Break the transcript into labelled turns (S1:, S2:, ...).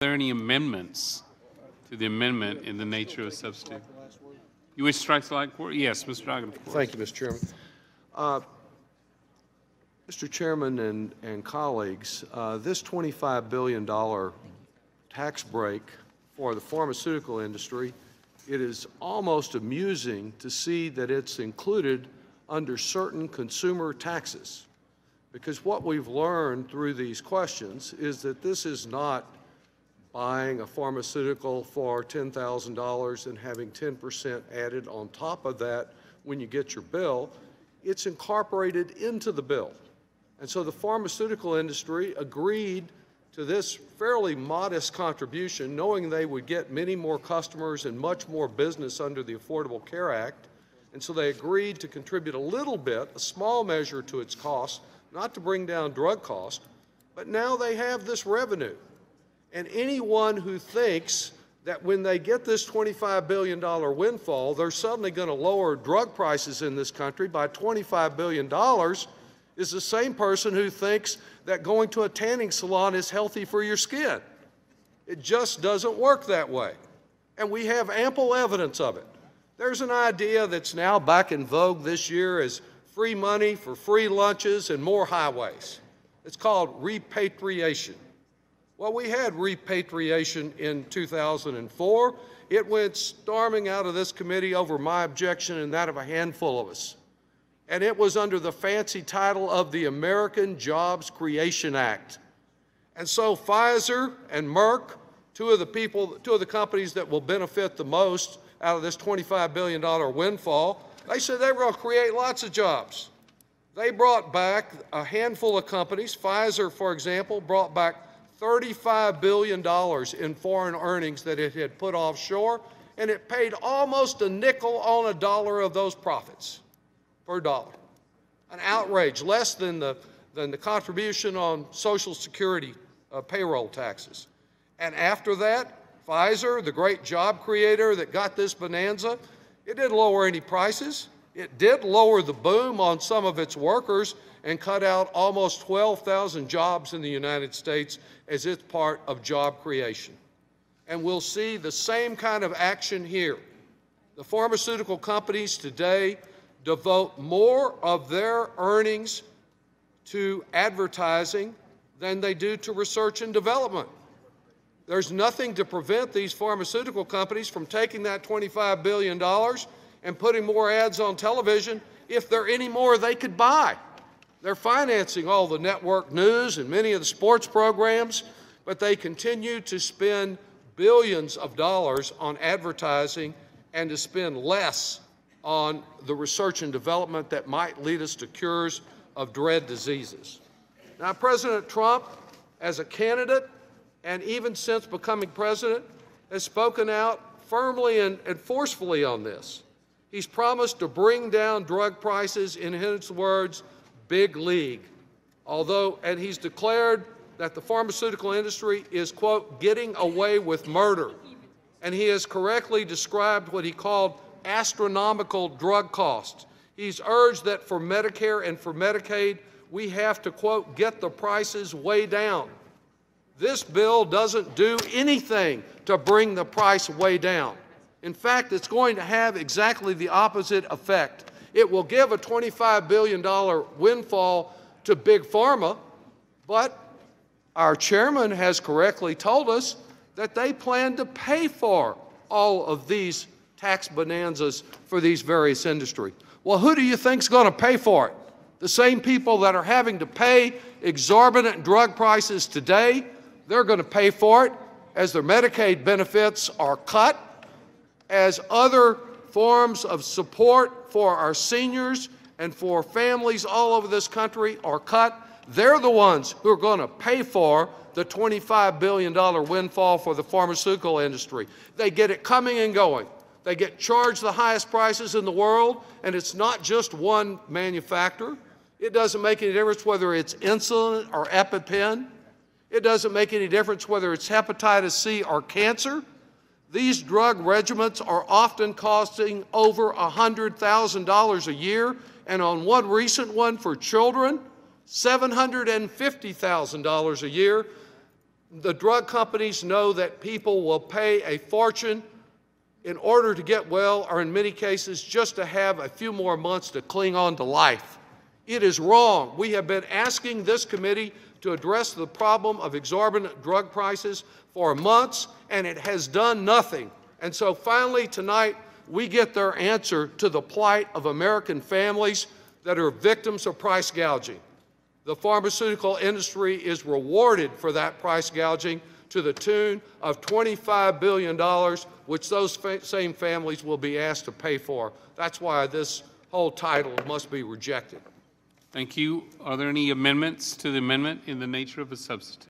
S1: there any amendments to the amendment in the nature of a substitute? You wish to strike the light for it? Yes, Mr. Doggett.
S2: Thank you, Mr. Chairman. Mr. Chairman and colleagues, this $25 billion tax break for the pharmaceutical industry, it is almost amusing to see that it's included under certain consumer taxes. Because what we've learned through these questions is that this is not buying a pharmaceutical for $10,000 and having 10% added on top of that when you get your bill. It's incorporated into the bill. And so the pharmaceutical industry agreed to this fairly modest contribution, knowing they would get many more customers and much more business under the Affordable Care Act. And so they agreed to contribute a little bit, a small measure to its cost, not to bring down drug cost, but now they have this revenue. And anyone who thinks that when they get this $25 billion windfall, they're suddenly going to lower drug prices in this country by $25 billion is the same person who thinks that going to a tanning salon is healthy for your skin. It just doesn't work that way. And we have ample evidence of it. There's an idea that's now back in vogue this year as free money for free lunches and more highways. It's called repatriation. Well, we had repatriation in 2004. It went storming out of this committee over my objection and that of a handful of us. And it was under the fancy title of the American Jobs Creation Act. And so Pfizer and Merck, two of the companies that will benefit the most out of this $25 billion windfall, they said they were going to create lots of jobs. They brought back a handful of companies. Pfizer, for example, brought back $35 billion in foreign earnings that it had put offshore, and it paid almost a nickel on a dollar of those profits per dollar. An outrage, less than the contribution on Social Security payroll taxes. And after that, Pfizer, the great job creator that got this bonanza, it didn't lower any prices. It did lower the boom on some of its workers and cut out almost 12,000 jobs in the United States as its part of job creation. And we'll see the same kind of action here. The pharmaceutical companies today devote more of their earnings to advertising than they do to research and development. There's nothing to prevent these pharmaceutical companies from taking that $25 billion and putting more ads on television if there are any more they could buy. They're financing all the network news and many of the sports programs, but they continue to spend billions of dollars on advertising and to spend less on the research and development that might lead us to cures of dread diseases. Now, President Trump, as a candidate, and even since becoming president, has spoken out firmly and forcefully on this. He's promised to bring down drug prices, in his words, big league. And he's declared that the pharmaceutical industry is, quote, getting away with murder. And he has correctly described what he called astronomical drug costs. He's urged that for Medicare and for Medicaid, we have to, quote, get the prices way down. This bill doesn't do anything to bring the price way down. In fact, it's going to have exactly the opposite effect. It will give a $25 billion windfall to Big Pharma, but our chairman has correctly told us that they plan to pay for all of these tax bonanzas for these various industries. Well, who do you think is going to pay for it? The same people that are having to pay exorbitant drug prices today, they're going to pay for it as their Medicaid benefits are cut, as other forms of support for our seniors and for families all over this country are cut. They're the ones who are going to pay for the $25 billion windfall for the pharmaceutical industry. They get it coming and going. They get charged the highest prices in the world, and it's not just one manufacturer. It doesn't make any difference whether it's insulin or EpiPen. It doesn't make any difference whether it's hepatitis C or cancer. These drug regimens are often costing over $100,000 a year, and on one recent one for children, $750,000 a year. The drug companies know that people will pay a fortune in order to get well, or in many cases, just to have a few more months to cling on to life. It is wrong. We have been asking this committee to address the problem of exorbitant drug prices for months, and it has done nothing. And so finally tonight, we get their answer to the plight of American families that are victims of price gouging. The pharmaceutical industry is rewarded for that price gouging to the tune of $25 billion, which those same families will be asked to pay for. That's why this whole title must be rejected.
S1: Thank you. Are there any amendments to the amendment in the nature of a substitute?